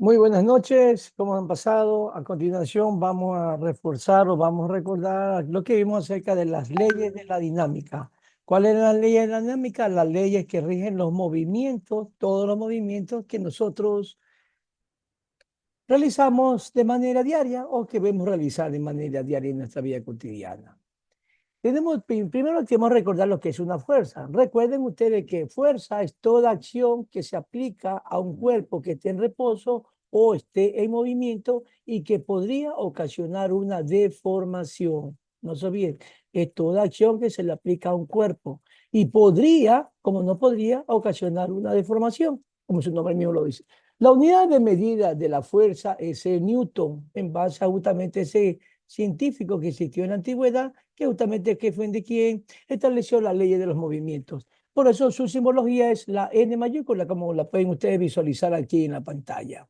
Muy buenas noches, ¿cómo han pasado? A continuación vamos a reforzar o vamos a recordar lo que vimos acerca de las leyes de la dinámica. ¿Cuáles son las leyes de la dinámica? Las leyes que rigen los movimientos, todos los movimientos que nosotros realizamos de manera diaria o que vemos realizar de manera diaria en nuestra vida cotidiana. Primero tenemos que recordar lo que es una fuerza. Recuerden ustedes que fuerza es toda acción que se aplica a un cuerpo que esté en reposo o esté en movimiento y que podría ocasionar una deformación. No se olviden, es toda acción que se le aplica a un cuerpo y podría, como no podría, ocasionar una deformación, como su nombre mismo lo dice. La unidad de medida de la fuerza es el Newton, en base a justamente ese científico que existió en la antigüedad, que justamente que fue de quien estableció las leyes de los movimientos. Por eso su simbología es la N mayúscula, como la pueden ustedes visualizar aquí en la pantalla.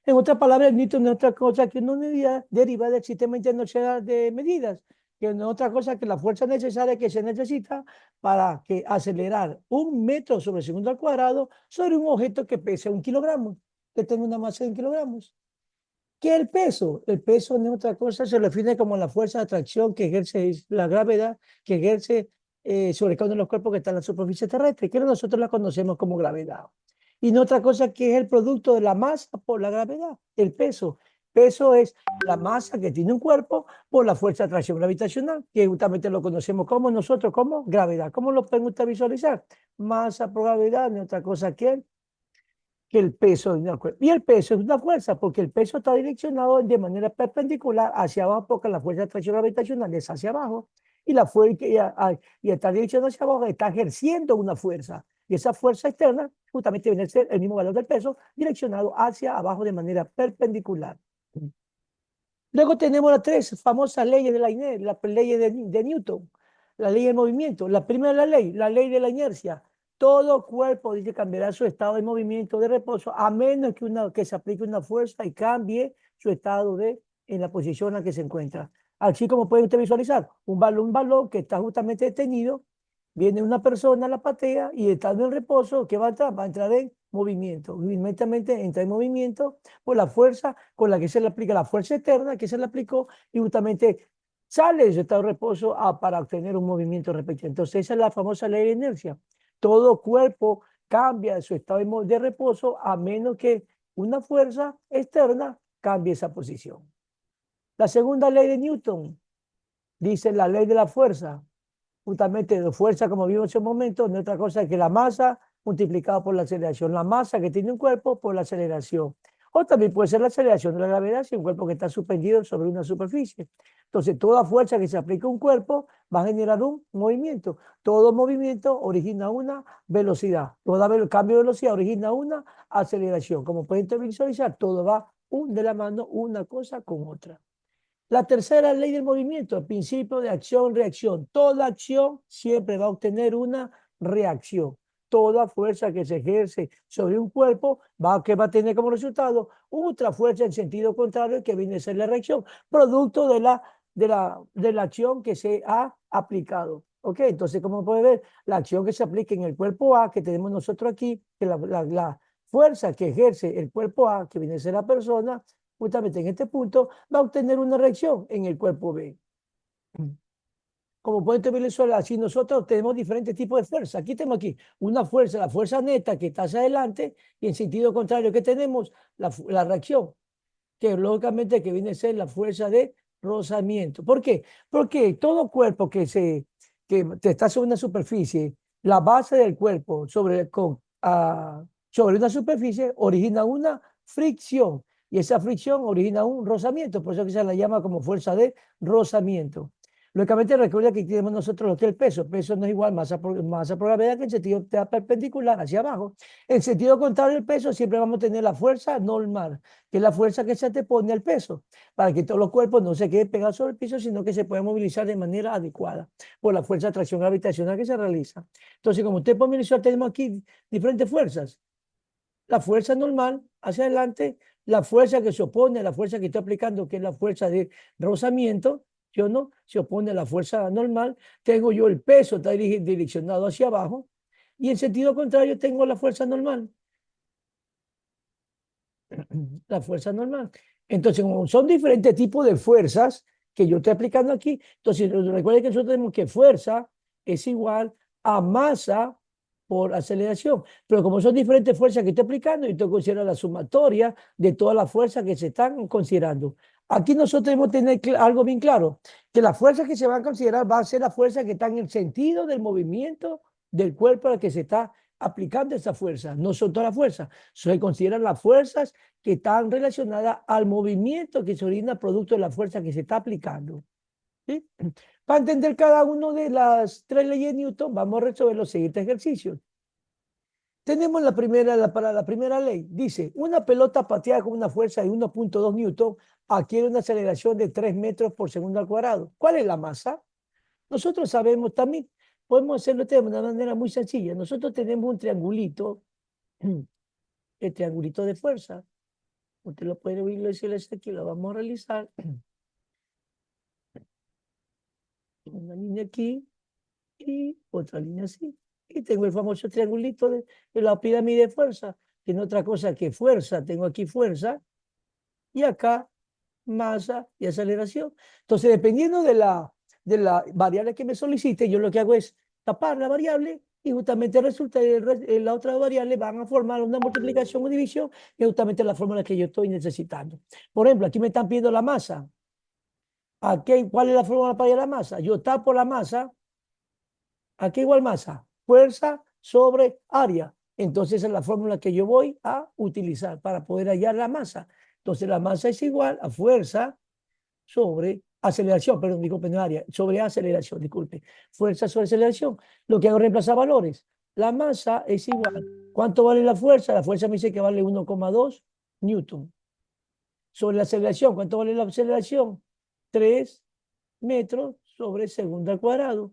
En otras palabras, Newton no es otra cosa que una unidad derivada del sistema internacional de medidas, que no es otra cosa que la fuerza necesaria que se necesita para que acelerar 1 metro sobre segundo al cuadrado sobre un objeto que pese 1 kilogramo, que tenga una masa de 1 kilogramos. ¿Qué es el peso? El peso no es otra cosa, se define como la fuerza de atracción que ejerce la gravedad, que ejerce sobre cada uno de los cuerpos que están en la superficie terrestre, que nosotros la conocemos como gravedad. Y no otra cosa que es el producto de la masa por la gravedad, el peso. Peso es la masa que tiene un cuerpo por la fuerza de atracción gravitacional, que justamente lo conocemos como nosotros, como gravedad. ¿Cómo lo pueden ustedes visualizar? Masa por gravedad no es otra cosa que el peso de una cuerda. Y el peso es una fuerza, porque el peso está direccionado de manera perpendicular hacia abajo, porque la fuerza de atracción gravitacional es hacia abajo, y la fuerza y está direccionado hacia abajo, está ejerciendo una fuerza. Y esa fuerza externa justamente viene a ser el mismo valor del peso, direccionado hacia abajo de manera perpendicular. Luego tenemos las tres famosas leyes de las leyes de Newton, la ley del movimiento. La primera ley, la ley de la inercia. Todo cuerpo dice cambiará su estado de movimiento de reposo a menos que se aplique una fuerza y cambie su estado en la posición en la que se encuentra. Así como pueden ustedes visualizar, un balón que está justamente detenido, viene una persona, la patea y estando en reposo, ¿qué va a entrar? Va a entrar en movimiento. Inmediatamente entra en movimiento por la fuerza con la que se le aplica, la fuerza externa que se le aplicó y justamente sale de su estado de reposo para obtener un movimiento respectivo. Entonces esa es la famosa ley de inercia. Todo cuerpo cambia de su estado de reposo a menos que una fuerza externa cambie esa posición. La segunda ley de Newton dice la ley de la fuerza. Justamente de fuerza, como vimos en ese momento, no es otra cosa que la masa multiplicada por la aceleración. La masa que tiene un cuerpo por la aceleración. O también puede ser la aceleración de la gravedad si un cuerpo que está suspendido sobre una superficie. Entonces, toda fuerza que se aplica a un cuerpo va a generar un movimiento. Todo movimiento origina una velocidad. Todo cambio de velocidad origina una aceleración. Como pueden visualizar, todo va de la mano una cosa con otra. La tercera ley del movimiento, el principio de acción-reacción. Toda acción siempre va a obtener una reacción. Toda fuerza que se ejerce sobre un cuerpo que va a tener como resultado otra fuerza en sentido contrario que viene a ser la reacción, producto de la acción que se ha aplicado. ¿Ok? Entonces, como puede ver, la acción que se aplica en el cuerpo A que tenemos nosotros aquí, que la fuerza que ejerce el cuerpo A, que viene a ser la persona, justamente en este punto, va a obtener una reacción en el cuerpo B. Como pueden visualizar, así nosotros tenemos diferentes tipos de fuerza. Aquí tenemos una fuerza, la fuerza neta que está hacia adelante, y en sentido contrario que tenemos la reacción, que lógicamente que viene a ser la fuerza de rozamiento. ¿Por qué? Porque todo cuerpo que está sobre una superficie, la base del cuerpo sobre una superficie origina una fricción y esa fricción origina un rozamiento, por eso que se la llama como fuerza de rozamiento. Lógicamente recuerda que tenemos nosotros lo que es el peso. Peso no es igual masa por gravedad, que en sentido perpendicular hacia abajo. En sentido contrario, el peso siempre vamos a tener la fuerza normal, que es la fuerza que se antepone al peso, para que todos los cuerpos no se queden pegados sobre el piso, sino que se puedan movilizar de manera adecuada por la fuerza de atracción gravitacional que se realiza. Entonces, como usted puede visualizar, tenemos aquí diferentes fuerzas. La fuerza normal hacia adelante, la fuerza que se opone a la fuerza que estoy aplicando, que es la fuerza de rozamiento, yo no, se opone a la fuerza normal. Tengo yo el peso, está direccionado hacia abajo, y en sentido contrario tengo la fuerza normal. La fuerza normal. Entonces, como son diferentes tipos de fuerzas que yo estoy aplicando aquí, entonces recuerden que nosotros tenemos que fuerza es igual a masa por aceleración. Pero como son diferentes fuerzas que estoy aplicando, yo tengo que considerar la sumatoria de todas las fuerzas que se están considerando. Aquí nosotros debemos tener algo bien claro, que las fuerzas que se van a considerar van a ser las fuerzas que están en el sentido del movimiento del cuerpo al que se está aplicando esa fuerza. No son todas las fuerzas, se consideran las fuerzas que están relacionadas al movimiento que se origina producto de la fuerza que se está aplicando. ¿Sí? Para entender cada una de las tres leyes de Newton, vamos a resolver los siguientes ejercicios. Tenemos para la primera ley. Dice, una pelota pateada con una fuerza de 1.2 newton adquiere una aceleración de 3 metros por segundo al cuadrado. ¿Cuál es la masa? Nosotros sabemos también, podemos hacerlo de una manera muy sencilla. Nosotros tenemos un triangulito, el triangulito de fuerza. Usted lo puede decirle aquí, lo vamos a realizar. Una línea aquí y otra línea así. Y tengo el famoso triangulito de la pirámide de fuerza, que no es otra cosa que fuerza. Tengo aquí fuerza y acá masa y aceleración. Entonces, dependiendo de la variable que me solicite, yo lo que hago es tapar la variable y justamente resulta que la otra variable van a formar una multiplicación o división y justamente la fórmula que yo estoy necesitando. Por ejemplo, aquí me están pidiendo la masa. Aquí, ¿cuál es la fórmula para hallar la masa? Yo tapo la masa. Aquí igual masa. Fuerza sobre área. Entonces esa es la fórmula que yo voy a utilizar para poder hallar la masa. Entonces la masa es igual a fuerza sobre aceleración, perdón, disculpe, no área, sobre aceleración, disculpe. Fuerza sobre aceleración. Lo que hago es reemplazar valores. La masa es igual. ¿Cuánto vale la fuerza? La fuerza me dice que vale 1,2 newton. Sobre la aceleración, ¿cuánto vale la aceleración? 3 metros sobre segundo al cuadrado.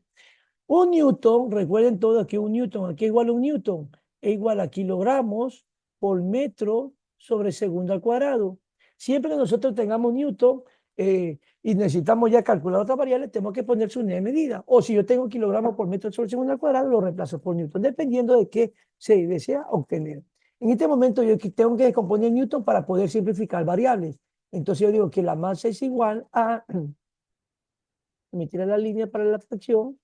Un newton, recuerden todos que un newton, aquí es igual a un newton, es igual a kilogramos por metro sobre segundo al cuadrado. Siempre que nosotros tengamos newton y necesitamos ya calcular otra variable, tenemos que poner su unidad de medida. O si yo tengo kilogramos por metro sobre segundo al cuadrado, lo reemplazo por newton, dependiendo de qué se desea obtener. En este momento yo tengo que descomponer newton para poder simplificar variables. Entonces yo digo que la masa es igual a, me tira la línea para la fracción,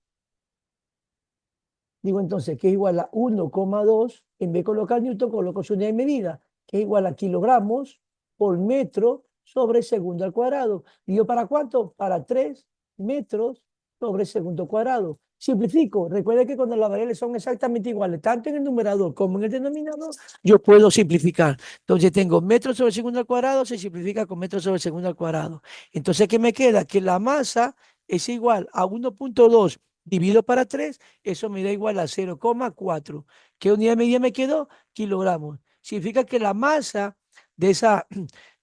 digo entonces que es igual a 1,2, en vez de colocar newton, coloco su unidad de medida, que es igual a kilogramos por metro sobre segundo al cuadrado. ¿Digo para cuánto? Para 3 metros sobre segundo cuadrado. Simplifico. Recuerda que cuando las variables son exactamente iguales, tanto en el numerador como en el denominador, yo puedo simplificar. Entonces tengo metros sobre segundo al cuadrado, se simplifica con metros sobre segundo al cuadrado. Entonces, ¿qué me queda? Que la masa es igual a 1.2 dividido para 3, eso me da igual a 0,4. ¿Qué unidad de medida me quedó? Kilogramos. Significa que la masa de esa,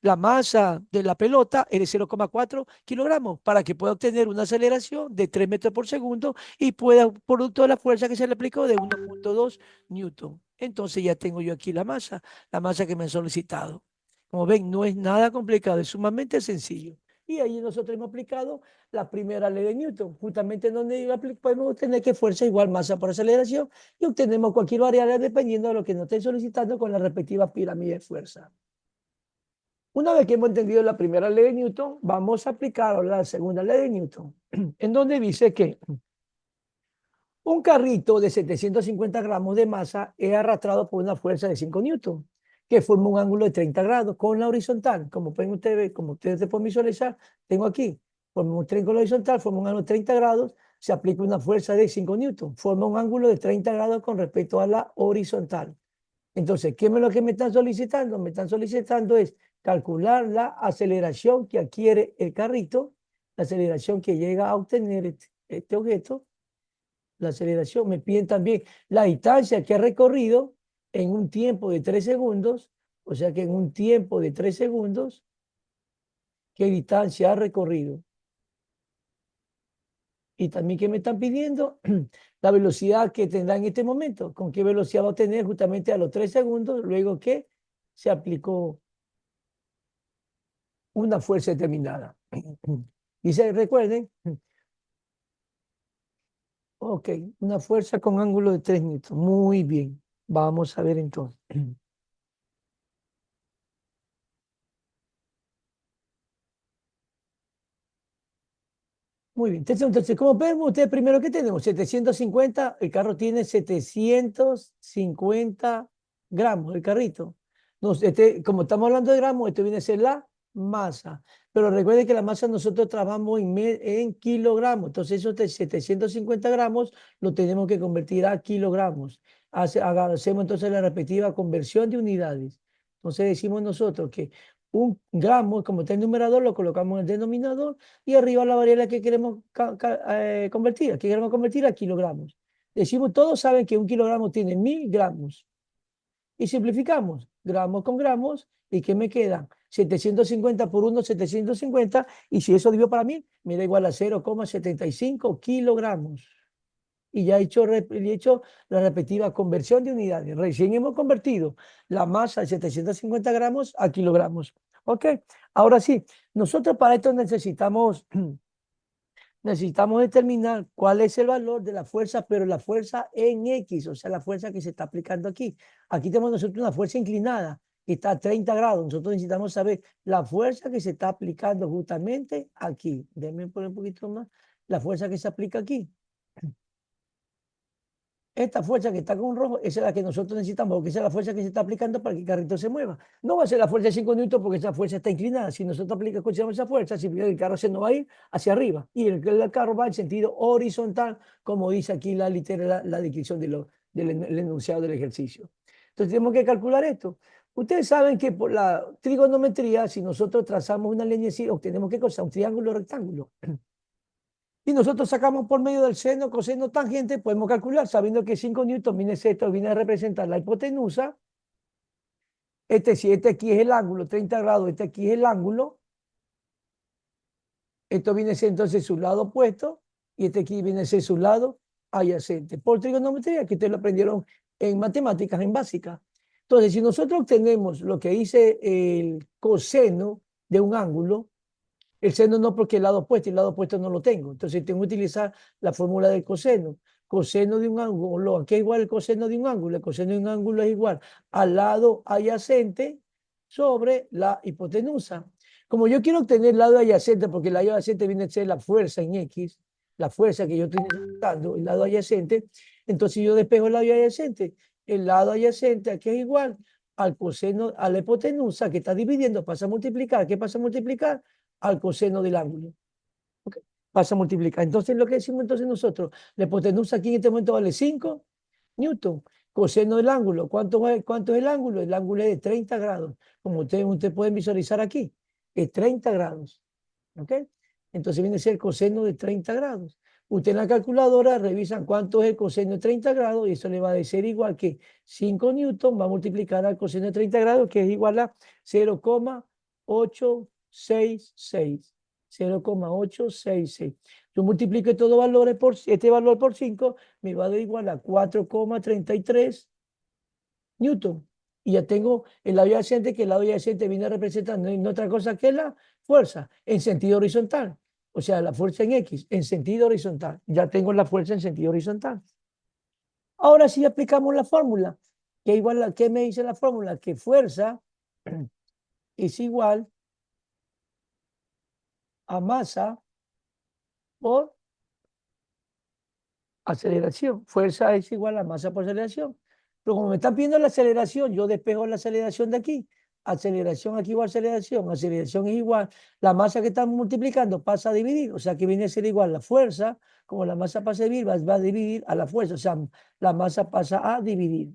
la masa de la pelota es de 0,4 kilogramos para que pueda obtener una aceleración de 3 metros por segundo y pueda, producto de la fuerza que se le aplicó, de 1.2 newton. Entonces ya tengo yo aquí la masa que me han solicitado. Como ven, no es nada complicado, es sumamente sencillo. Y ahí nosotros hemos aplicado la primera ley de Newton, justamente en donde podemos obtener que fuerza igual masa por aceleración y obtenemos cualquier variable dependiendo de lo que nos estén solicitando con la respectiva pirámide de fuerza. Una vez que hemos entendido la primera ley de Newton, vamos a aplicar ahora la segunda ley de Newton, en donde dice que un carrito de 750 gramos de masa es arrastrado por una fuerza de 5 newton, que forma un ángulo de 30 grados con la horizontal. Como pueden ustedes ver, como ustedes se pueden visualizar, tengo aquí, forma un triángulo horizontal, forma un ángulo de 30 grados, se aplica una fuerza de 5 newton, forma un ángulo de 30 grados con respecto a la horizontal. Entonces, ¿qué es lo que me están solicitando? Me están solicitando es calcular la aceleración que adquiere el carrito, la aceleración que llega a obtener este objeto, la aceleración. Me piden también la distancia que ha recorrido en un tiempo de 3 segundos, o sea que en un tiempo de 3 segundos, qué distancia ha recorrido. Y también que me están pidiendo la velocidad que tendrá en este momento, con qué velocidad va a tener justamente a los 3 segundos, luego que se aplicó una fuerza determinada. Y se recuerden, ok, una fuerza con ángulo de 3 newton. Muy bien, vamos a ver entonces. Muy bien. Entonces, como vemos, ustedes primero, ¿qué tenemos? 750, el carro tiene 750 gramos, el carrito. Como estamos hablando de gramos, esto viene a ser la masa. Pero recuerden que la masa nosotros trabajamos en kilogramos. Entonces, esos 750 gramos lo tenemos que convertir a kilogramos. Hacemos entonces la respectiva conversión de unidades. Entonces, decimos nosotros que un gramo, como está el numerador, lo colocamos en el denominador y arriba la variable que queremos convertir, que queremos convertir a kilogramos. Decimos, todos saben que un kilogramo tiene 1000 gramos. Y simplificamos, gramos con gramos, ¿y qué me quedan? 750 por 1, 750, y si eso divido para 1000, me da igual a 0,75 kilogramos. Y ya he hecho la respectiva conversión de unidades. Recién hemos convertido la masa de 750 gramos a kilogramos. ¿Ok? Ahora sí, nosotros para esto necesitamos determinar cuál es el valor de la fuerza, pero la fuerza en X, o sea, la fuerza que se está aplicando aquí. Aquí tenemos nosotros una fuerza inclinada que está a 30 grados. Nosotros necesitamos saber la fuerza que se está aplicando justamente aquí. Déjenme poner un poquito más. La fuerza que se aplica aquí. Esta fuerza que está con rojo, esa es la que nosotros necesitamos, porque esa es la fuerza que se está aplicando para que el carrito se mueva. No va a ser la fuerza de 5 newtons porque esa fuerza está inclinada. Si nosotros consideramos esa fuerza, significa que el carro se nos va a ir hacia arriba y el carro va en sentido horizontal, como dice aquí la descripción del enunciado del ejercicio. Entonces tenemos que calcular esto. Ustedes saben que por la trigonometría, si nosotros trazamos una línea así, obtenemos qué cosa, un triángulo rectángulo. Y nosotros sacamos por medio del seno, coseno, tangente, podemos calcular, sabiendo que 5 newtons viene a representar la hipotenusa. Si este aquí es el ángulo, 30 grados, este aquí es el ángulo. Esto viene a ser entonces su lado opuesto y este aquí viene a ser su lado adyacente. Por trigonometría, que ustedes lo aprendieron en matemáticas, en básica. Entonces, si nosotros obtenemos lo que dice el coseno de un ángulo, el seno no, porque el lado opuesto no lo tengo. Entonces tengo que utilizar la fórmula del coseno. Coseno de un ángulo, ¿qué es igual el coseno de un ángulo? El coseno de un ángulo es igual al lado adyacente sobre la hipotenusa. Como yo quiero obtener el lado adyacente, porque el lado adyacente viene a ser la fuerza en X, la fuerza que yo estoy necesitando, el lado adyacente, entonces yo despejo el lado adyacente. El lado adyacente aquí es igual al coseno, a la hipotenusa que está dividiendo, pasa a multiplicar. ¿Qué pasa a multiplicar? Al coseno del ángulo. ¿Okay? Pasa a multiplicar. Entonces, lo que decimos entonces nosotros, la hipotenusa aquí en este momento vale 5 newton. Coseno del ángulo, ¿cuánto es el ángulo? El ángulo es de 30 grados, como ustedes pueden visualizar aquí, es 30 grados. ¿Ok? Entonces viene a ser el coseno de 30 grados. Usted en la calculadora revisan cuánto es el coseno de 30 grados y eso le va a decir igual que 5 newton va a multiplicar al coseno de 30 grados, que es igual a 0,866. 0,866. Yo multiplico estos valores este valor por 5, me va a dar igual a 4,33 newton. Y ya tengo el lado adyacente, que el lado adyacente viene representando no otra cosa que la fuerza en sentido horizontal. O sea, la fuerza en X en sentido horizontal. Ya tengo la fuerza en sentido horizontal. Ahora sí aplicamos la fórmula. ¿Qué me dice la fórmula? Que fuerza es igual a masa por aceleración. Fuerza es igual a masa por aceleración. Pero como me están pidiendo la aceleración, yo despejo la aceleración de aquí. Aceleración aquí igual a aceleración. Aceleración es igual. La masa que estamos multiplicando pasa a dividir. O sea que viene a ser igual la fuerza. Como la masa pasa a dividir, va a dividir a la fuerza. O sea, la masa pasa a dividir.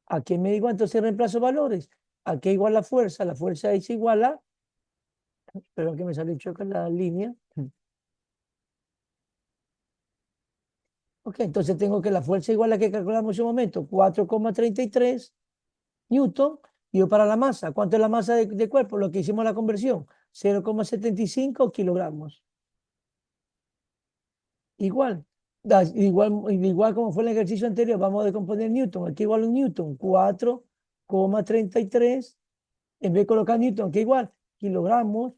¿A qué me digo? Entonces reemplazo valores. ¿A qué igual la fuerza? La fuerza es igual a... Espero que me sale choca la línea. Ok, entonces tengo que la fuerza igual a la que calculamos en un momento, 4,33 newton. Y yo para la masa, ¿cuánto es la masa de cuerpo? Lo que hicimos la conversión, 0,75 kilogramos. Igual, igual como fue el ejercicio anterior, vamos a decomponer newton. Aquí igual un newton, 4,33. En vez de colocar newton, aquí igual, kilogramos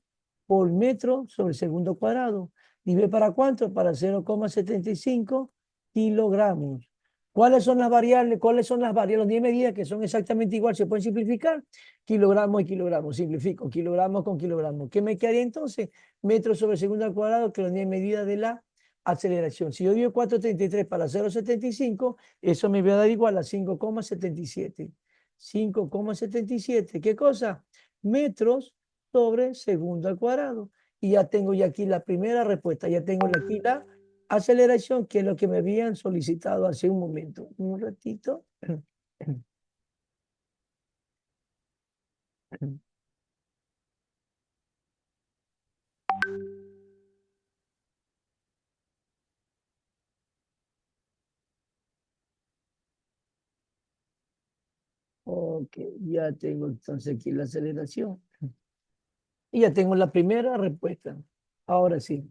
por metro sobre segundo cuadrado. ¿Y ve para cuánto? Para 0,75 kilogramos. ¿Cuáles son las variables? ¿Cuáles son las variables? Los 10 medidas que son exactamente igual, se pueden simplificar. Kilogramos y kilogramos, simplifico, kilogramos con kilogramos. ¿Qué me quedaría entonces? Metros sobre segundo al cuadrado, que es la unidad de medida de la aceleración. Si yo digo 4,33 para 0,75, eso me va a dar igual a 5,77. 5,77. ¿Qué cosa? Metros sobre segundo al cuadrado. Y ya tengo ya aquí la primera respuesta, ya tengo aquí la aceleración, que es lo que me habían solicitado hace un momento. Un ratito. Ok, ya tengo entonces aquí la aceleración. Y ya tengo la primera respuesta. Ahora sí.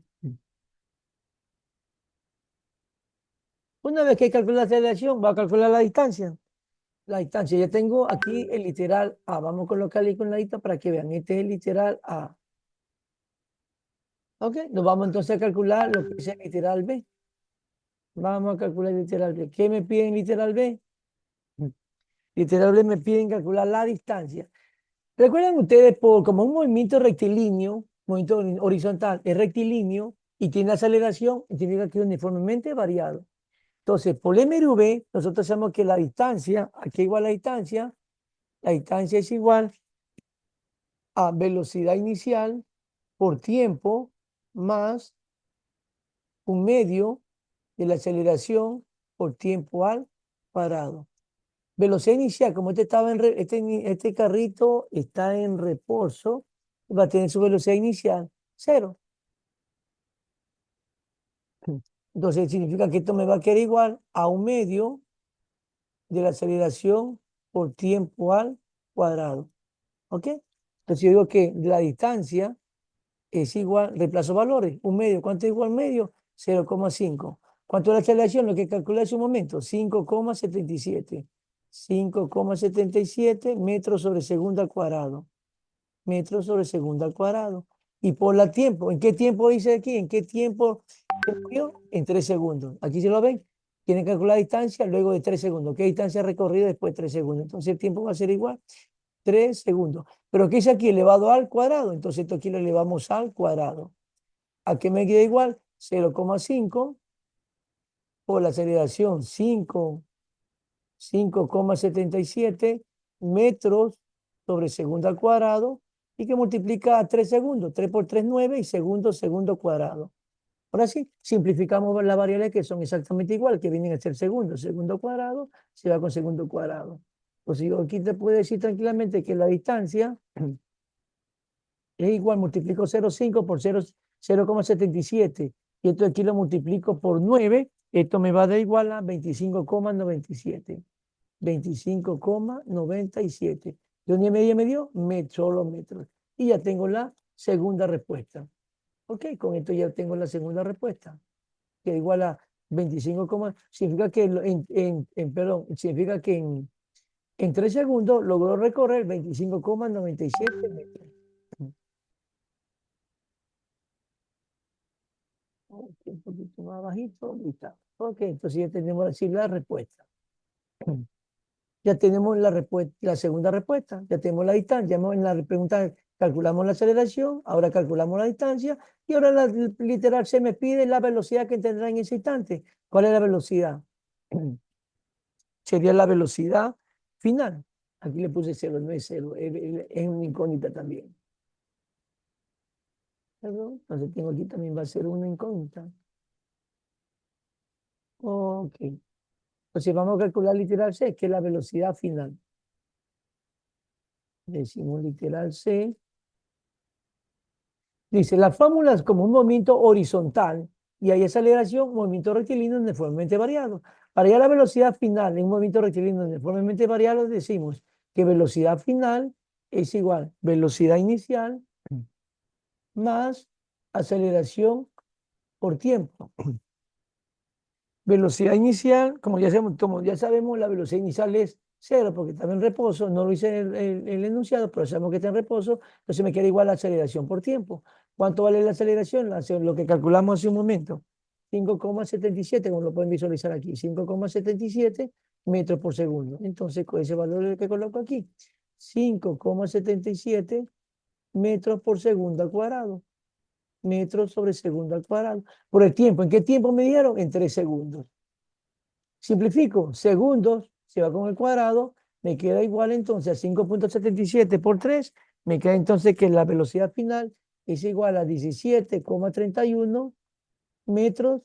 Una vez que calcula la aceleración, va a calcular la distancia. La distancia, ya tengo aquí el literal A. Vamos a colocarle con la lista para que vean. Este es el literal A. Ok, nos vamos entonces a calcular lo que es el literal B. Vamos a calcular el literal B. ¿Qué me piden literal B? Literal B me piden calcular la distancia. ¿Recuerdan ustedes como un movimiento rectilíneo, movimiento horizontal, es rectilíneo y tiene aceleración, significa que es uniformemente variado? Entonces, por MRV, nosotros sabemos que la distancia, aquí igual la distancia es igual a velocidad inicial por tiempo más un medio de la aceleración por tiempo al cuadrado. Velocidad inicial, como este carrito está en reposo, va a tener su velocidad inicial cero. Entonces significa que esto me va a quedar igual a un medio de la aceleración por tiempo al cuadrado. ¿Ok? Entonces yo digo que la distancia es igual, reemplazo valores, un medio, ¿cuánto es igual medio? 0,5. ¿Cuánto es la aceleración? Lo que calculé hace un momento, 5,77. 5,77 metros sobre segundo al cuadrado. Metros sobre segundo al cuadrado. Y por la tiempo, ¿en qué tiempo dice aquí? ¿En qué tiempo? En 3 segundos. Aquí se lo ven. Tienen que calcular la distancia luego de 3 segundos. ¿Qué distancia recorrida después de 3 segundos? Entonces el tiempo va a ser igual. 3 segundos. Pero ¿qué dice aquí? Elevado al cuadrado. Entonces esto aquí lo elevamos al cuadrado. ¿A qué me queda igual? 0,5 por la aceleración 5,77 metros sobre segundo al cuadrado y que multiplica a 3 segundos. 3 por 3, 9 y segundo cuadrado. Ahora sí, simplificamos las variables que son exactamente igual, que vienen a ser segundo. Segundo cuadrado se va con segundo cuadrado. Pues yo aquí te puedo decir tranquilamente que la distancia es igual, multiplico 0,5 por 0,77 y esto aquí lo multiplico por 9, esto me va a dar igual a 25,97. 25,97. ¿De unidad media me dio? Solo metros. Y ya tengo la segunda respuesta. Ok, con esto ya tengo la segunda respuesta, que es igual a 25, significa que perdón, significa que en 3 segundos logró recorrer 25,97 metros. Ok, un poquito más bajito, listo. Ok, entonces ya tenemos así la respuesta. Ya tenemos la respuesta, la segunda respuesta, ya tenemos la distancia, en la pregunta calculamos la aceleración, ahora calculamos la distancia y ahora literal se me pide la velocidad que tendrá en ese instante. ¿Cuál es la velocidad? Sería la velocidad final. Aquí le puse cero, no es cero, es una incógnita también. ¿Perdón? Entonces tengo aquí también va a ser una incógnita. Ok. Entonces vamos a calcular literal C, que es la velocidad final. Decimos literal C. Dice, la fórmula es como un movimiento horizontal y hay aceleración, un movimiento rectilíneo uniformemente variado. Para hallar la velocidad final en un movimiento rectilíneo uniformemente variado, decimos que velocidad final es igual velocidad inicial más aceleración por tiempo. Velocidad inicial, como ya sabemos, la velocidad inicial es cero porque está en reposo, no lo hice en el enunciado, pero sabemos que está en reposo, entonces me queda igual la aceleración por tiempo. ¿Cuánto vale la aceleración? Lo que calculamos hace un momento. 5,77, como lo pueden visualizar aquí, 5,77 metros por segundo. Entonces, con ese valor que coloco aquí, 5,77 metros por segundo al cuadrado. Metros sobre segundo al cuadrado. Por el tiempo. ¿En qué tiempo me dieron? En 3 segundos. Simplifico. Segundos se va con el cuadrado. Me queda igual entonces a 5,77 por 3. Me queda entonces que la velocidad final es igual a 17,31 metros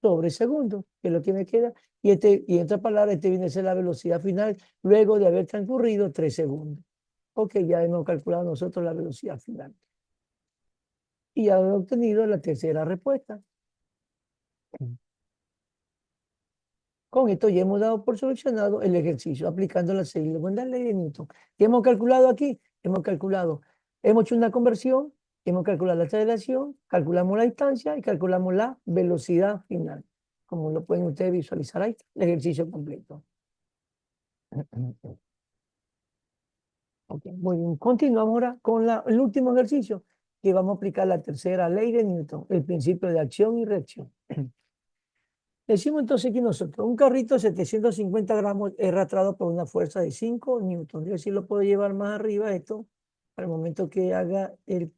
sobre segundo, que es lo que me queda. Y en otras palabras, viene a ser la velocidad final luego de haber transcurrido 3 segundos. Ok, ya hemos calculado nosotros la velocidad final. Y ya he obtenido la tercera respuesta. Con esto ya hemos dado por solucionado el ejercicio aplicando la segunda ley de Newton. ¿Qué hemos calculado aquí? Hemos hecho una conversión, hemos calculado la aceleración, calculamos la distancia y calculamos la velocidad final. Como lo pueden ustedes visualizar ahí, el ejercicio completo. Okay, muy bien. Continuamos ahora con el último ejercicio, que vamos a aplicar la tercera ley de Newton, el principio de acción y reacción. Decimos entonces aquí nosotros, un carrito de 750 gramos es arrastrado por una fuerza de 5 newtons. Yo sí lo puedo llevar más arriba esto, al momento que haga el...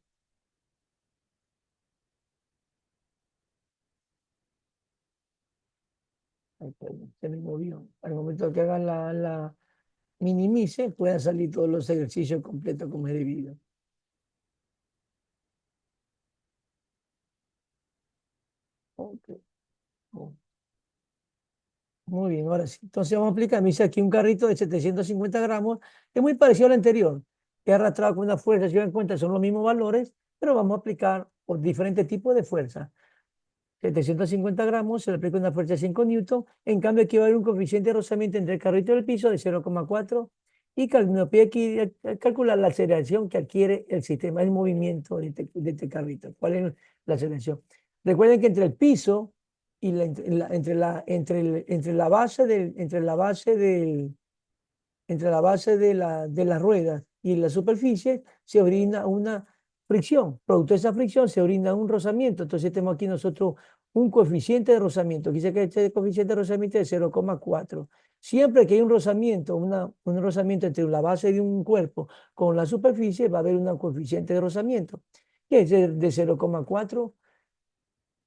Ay, perdón, se me movió. Al momento que haga la minimice, puedan salir todos los ejercicios completos como es debido. Okay. Oh, muy bien, ahora sí. Entonces vamos a aplicar, me dice aquí un carrito de 750 gramos, es muy parecido al anterior, que es arrastrado con una fuerza, si dan cuenta, son los mismos valores, pero vamos a aplicar por diferentes tipos de fuerza. 750 gramos, se le aplica una fuerza de 5 newton. En cambio, aquí va a haber un coeficiente de rozamiento entre el carrito y el piso de 0,4. Y nos pide aquí calcular la aceleración que adquiere el sistema, el movimiento de este carrito. ¿Cuál es la aceleración? Recuerden que entre el piso y entre la base de las ruedas y la superficie se orina una fricción. Producto de esa fricción se orina un rozamiento. Entonces tenemos aquí nosotros un coeficiente de rozamiento. Aquí dice que este coeficiente de rozamiento es 0,4. Siempre que hay un rozamiento, un rozamiento entre la base de un cuerpo con la superficie, va a haber un coeficiente de rozamiento, que es de 0,4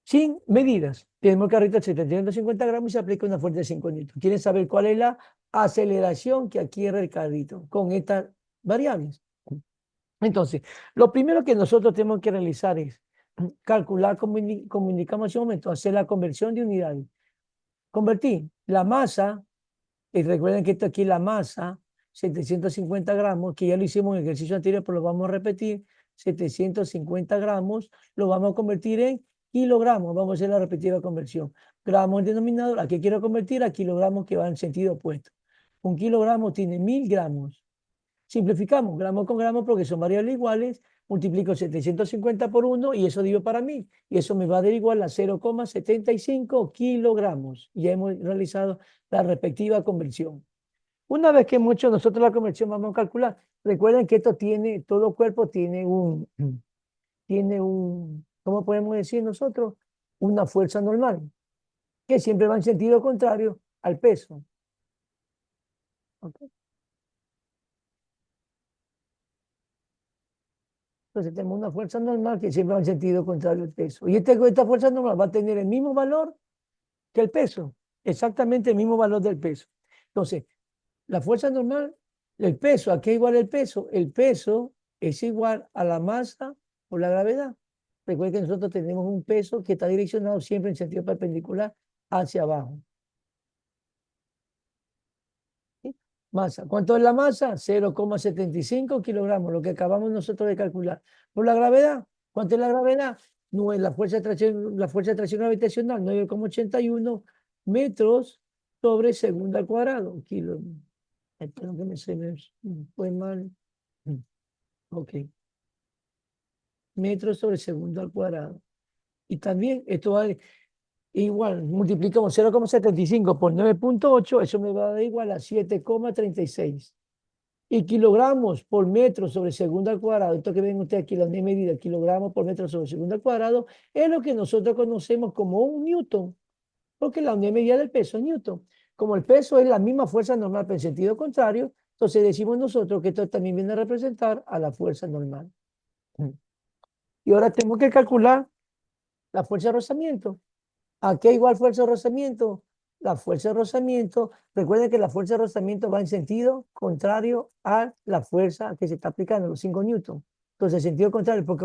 sin medidas. Tenemos el carrito de 750 gramos y se aplica una fuerza de 5 newton. ¿Quieren saber cuál es la aceleración que adquiere el carrito con estas variables? Entonces, lo primero que nosotros tenemos que realizar es calcular, como indicamos hace un momento, hacer la conversión de unidades. Convertir la masa, y recuerden que esto aquí es la masa, 750 gramos, que ya lo hicimos en el ejercicio anterior, pero lo vamos a repetir, 750 gramos, lo vamos a convertir en kilogramos, vamos a hacer la repetida conversión. Gramos en denominador, ¿a qué quiero convertir? A kilogramos, que va en sentido opuesto. Un kilogramo tiene 1000 gramos. Simplificamos gramo con gramo porque son variables iguales, multiplico 750 por 1 y eso digo para mí. Y eso me va a dar igual a 0,75 kilogramos. Ya hemos realizado la respectiva conversión. Una vez que hemos hecho nosotros la conversión, vamos a calcular. Recuerden que todo cuerpo ¿cómo podemos decir nosotros? Una fuerza normal, que siempre va en sentido contrario al peso. ¿Okay? Entonces tenemos una fuerza normal que siempre va en sentido contrario al peso. Y esta fuerza normal va a tener el mismo valor que el peso, exactamente el mismo valor del peso. Entonces, la fuerza normal, el peso, ¿a qué igual el peso? El peso es igual a la masa por la gravedad. Recuerden que nosotros tenemos un peso que está direccionado siempre en sentido perpendicular hacia abajo. ¿Sí? Masa. ¿Cuánto es la masa? 0,75 kilogramos, lo que acabamos nosotros de calcular. Por la gravedad, ¿cuánto es la gravedad? No es la fuerza de tracción gravitacional, 9,81 metros sobre segundo al cuadrado. Espero que se me fue mal. Ok. Metros sobre segundo al cuadrado. Y también esto va igual, multiplicamos 0,75 por 9,8, eso me va a dar igual a 7,36. Y kilogramos por metro sobre segundo al cuadrado, esto que ven ustedes aquí, la unidad de medida, kilogramos por metro sobre segundo al cuadrado, es lo que nosotros conocemos como un newton, porque la unidad de medida del peso es newton. Como el peso es la misma fuerza normal, pero en sentido contrario, entonces decimos nosotros que esto también viene a representar a la fuerza normal. Y ahora tenemos que calcular la fuerza de rozamiento. ¿A qué igual fuerza de rozamiento? La fuerza de rozamiento, recuerden que la fuerza de rozamiento va en sentido contrario a la fuerza que se está aplicando, los 5 newtons. Entonces, en sentido contrario, porque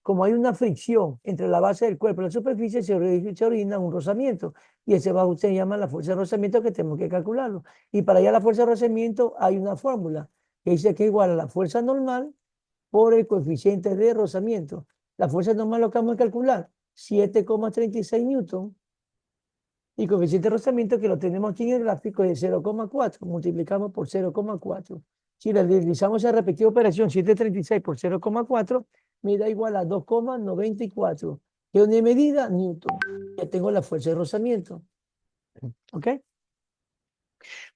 como hay una fricción entre la base del cuerpo y la superficie, se origina un rozamiento. Y ese se llama la fuerza de rozamiento que tenemos que calcularlo. Y para allá la fuerza de rozamiento hay una fórmula que dice que es igual a la fuerza normal por el coeficiente de rozamiento. La fuerza normal lo que vamos a calcular, 7,36 newtons. Y coeficiente de rozamiento que lo tenemos aquí en el gráfico es de 0,4. Multiplicamos por 0,4. Si realizamos esa respectiva operación, 736 por 0,4, me da igual a 2,94. ¿Qué unidad de medida? Newton. Ya tengo la fuerza de rozamiento. ¿Ok?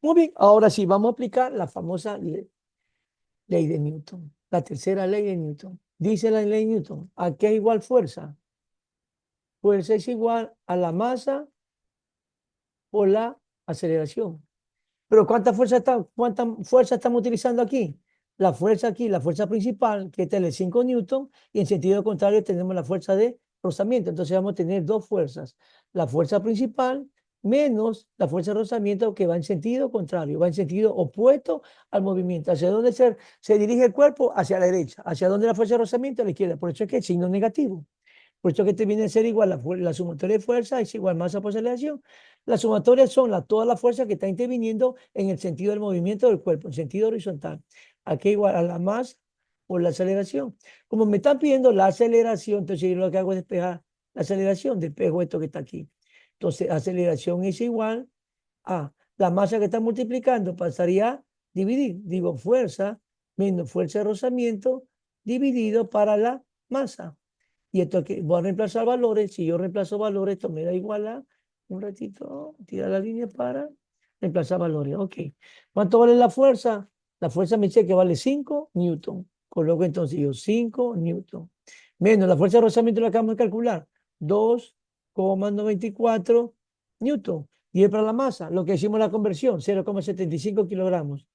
Muy bien. Ahora sí, vamos a aplicar la famosa ley de Newton. La tercera ley de Newton. Dice la ley de Newton, ¿a qué igual fuerza? Fuerza es igual a la masa por la aceleración. Pero ¿cuánta fuerza estamos utilizando aquí? La fuerza aquí, la fuerza principal, que es el 5 newton, y en sentido contrario tenemos la fuerza de rozamiento. Entonces vamos a tener dos fuerzas. La fuerza principal menos la fuerza de rozamiento que va en sentido contrario, va en sentido opuesto al movimiento. ¿Hacia dónde se dirige el cuerpo? Hacia la derecha. ¿Hacia dónde la fuerza de rozamiento? A la izquierda. Por eso es que el signo negativo. Por eso que te viene a ser igual la sumatoria de fuerza es igual masa por aceleración. Las sumatorias son toda la fuerza que está interviniendo en el sentido del movimiento del cuerpo, en sentido horizontal. Aquí igual a la masa por la aceleración. Como me están pidiendo la aceleración, entonces yo lo que hago es despejar la aceleración, despejo esto que está aquí. Entonces, aceleración es igual a la masa que está multiplicando, pasaría a dividir. Digo, fuerza menos fuerza de rozamiento dividido para la masa. Y esto que voy a reemplazar valores. Si yo reemplazo valores, esto me da igual a un ratito, tirar la línea para reemplazar valores. Ok. ¿Cuánto vale la fuerza? La fuerza me dice que vale 5 newton. Coloco entonces yo 5 newton. Menos la fuerza de rozamiento la acabamos de calcular. 2,94 newton. Y es para la masa, lo que hicimos la conversión, 0,75 kilogramos.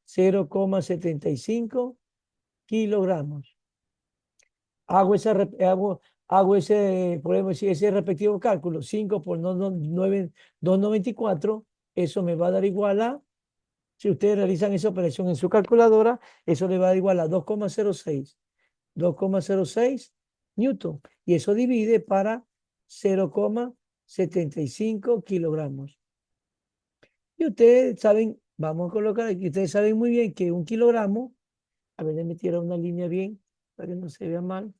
0,75 kilogramos. Hago ese, podemos decir, ese respectivo cálculo, 5 por 2,94, eso me va a dar igual a, si ustedes realizan esa operación en su calculadora, eso le va a dar igual a 2,06 newton, y eso divide para 0,75 kilogramos. Y ustedes saben, vamos a colocar aquí, ustedes saben muy bien que un kilogramo, a ver, me tira una línea bien, para que no se vea mal.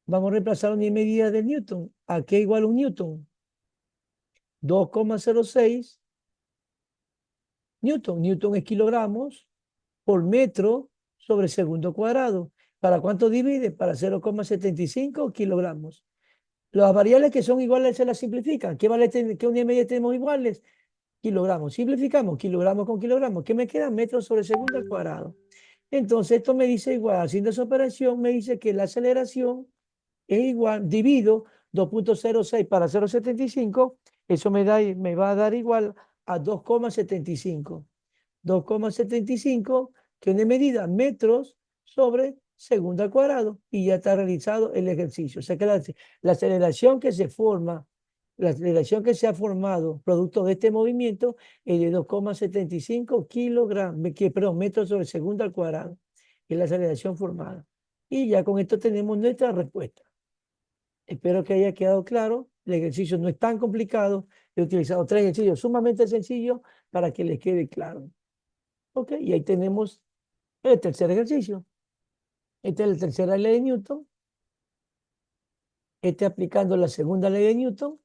Vamos a reemplazar la unidad de medida de Newton. ¿A qué igual un Newton? 2,06 Newton. Newton es kilogramos por metro sobre segundo cuadrado. ¿Para cuánto divide? Para 0,75 kilogramos. Las variables que son iguales se las simplifican. ¿Qué unidad de medida tenemos iguales? Kilogramos. Simplificamos kilogramos con kilogramos. ¿Qué me queda? Metros sobre segundo al cuadrado. Entonces esto me dice igual, haciendo esa operación, me dice que la aceleración es igual, divido 2,06 para 0,75, eso me va a dar igual a 2,75. 2,75, que es una medida metros sobre segundo al cuadrado, y ya está realizado el ejercicio. O sea que la aceleración que se forma, la aceleración que se ha formado producto de este movimiento es de 2,75 kilogramos, perdón, metros sobre segundo al cuadrado, es la aceleración formada. Y ya con esto tenemos nuestra respuesta. Espero que haya quedado claro. El ejercicio no es tan complicado. He utilizado 3 ejercicios sumamente sencillos para que les quede claro. Ok, y ahí tenemos el tercer ejercicio. Esta es la tercera ley de Newton. Este aplicando la segunda ley de Newton.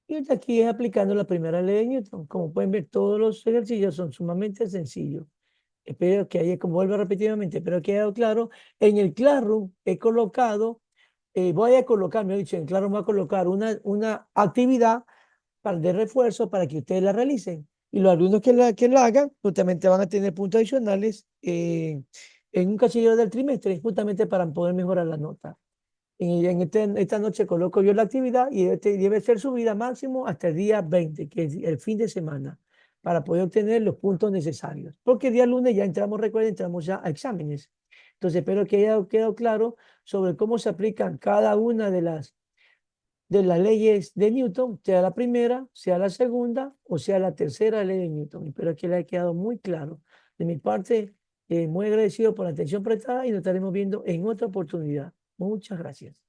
Y este aquí es aplicando la primera ley de Newton. Como pueden ver, todos los ejercicios son sumamente sencillos. Espero que haya, como vuelvo repetidamente, espero que haya quedado claro. En el Classroom he colocado, voy a colocar, me he dicho, en Classroom voy a colocar una actividad de refuerzo para que ustedes la realicen. Y los alumnos que la hagan, justamente van a tener puntos adicionales en un cachillero del trimestre, justamente para poder mejorar la nota. Esta noche coloco yo la actividad y debe ser subida máximo hasta el día 20, que es el fin de semana, para poder obtener los puntos necesarios. Porque el día lunes ya entramos, recuerden, entramos ya a exámenes. Entonces, espero que haya quedado claro sobre cómo se aplican cada una de las leyes de Newton, sea la primera, sea la segunda o sea la tercera ley de Newton. Espero que le haya quedado muy claro. De mi parte, muy agradecido por la atención prestada y nos estaremos viendo en otra oportunidad. Muchas gracias.